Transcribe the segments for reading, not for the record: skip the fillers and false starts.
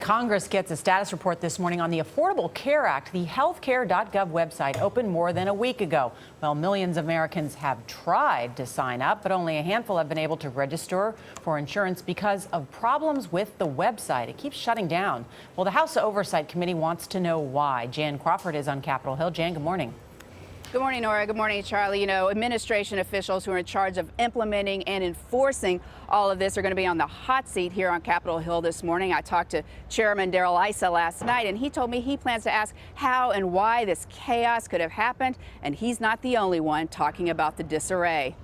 Congress gets a status report this morning on the Affordable Care Act. The HealthCare.gov website opened more than a week ago. Well, millions of Americans have tried to sign up, but only a handful have been able to register for insurance because of problems with the website. It keeps shutting down. Well, the House Oversight Committee wants to know why. Jan Crawford is on Capitol Hill. Jan, good morning. Good morning, Nora. Good morning, Charlie. You know, administration officials who are in charge of implementing and enforcing all of this are going to be on the hot seat here on Capitol Hill this morning. I talked to Chairman Darrell Issa last night, and he told me he plans to ask how and why this chaos could have happened, and he's not the only one talking about the disarray.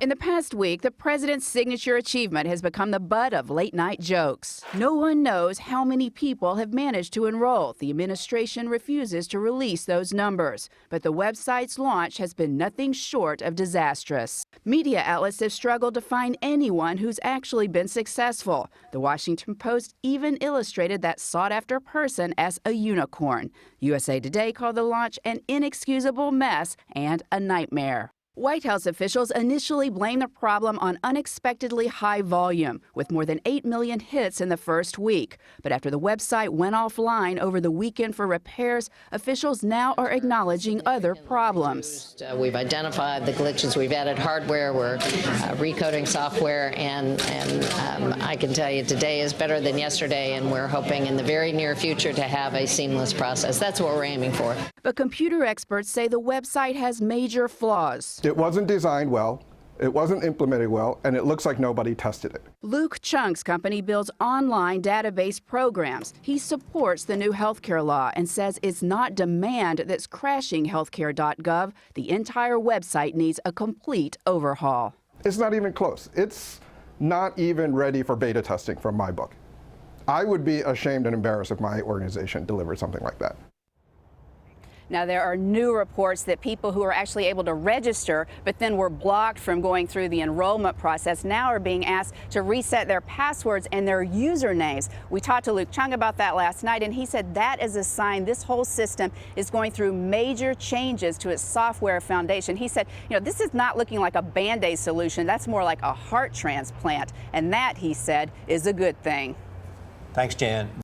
In the past week, the president's signature achievement has become the butt of late-night jokes. No one knows how many people have managed to enroll. The administration refuses to release those numbers. But the website's launch has been nothing short of disastrous. Media outlets have struggled to find anyone who's actually been successful. The Washington Post even illustrated that sought-after person as a unicorn. USA Today called the launch an inexcusable mess and a nightmare. White House officials initially blamed the problem on unexpectedly high volume, with more than 8 million hits in the first week. But after the website went offline over the weekend for repairs, officials now are acknowledging other problems. We've identified the glitches. We've added hardware. We're recoding software. And I can tell you today is better than yesterday, and we're hoping in the very near future to have a seamless process. That's what we're aiming for. But computer experts say the website has major flaws. It wasn't designed well, it wasn't implemented well, and it looks like nobody tested it. Luke Chunk's company builds online database programs. He supports the new healthcare law and says it's not demand that's crashing HealthCare.gov. The entire website needs a complete overhaul. It's not even close. It's not even ready for beta testing from my book. I would be ashamed and embarrassed if my organization delivered something like that. Now, there are new reports that people who are actually able to register but then were blocked from going through the enrollment process now are being asked to reset their passwords and their usernames. We talked to Luke Chung about that last night, and he said that is a sign this whole system is going through major changes to its software foundation. He said, you know, this is not looking like a Band-Aid solution. That's more like a heart transplant. And that, he said, is a good thing. Thanks, Jan.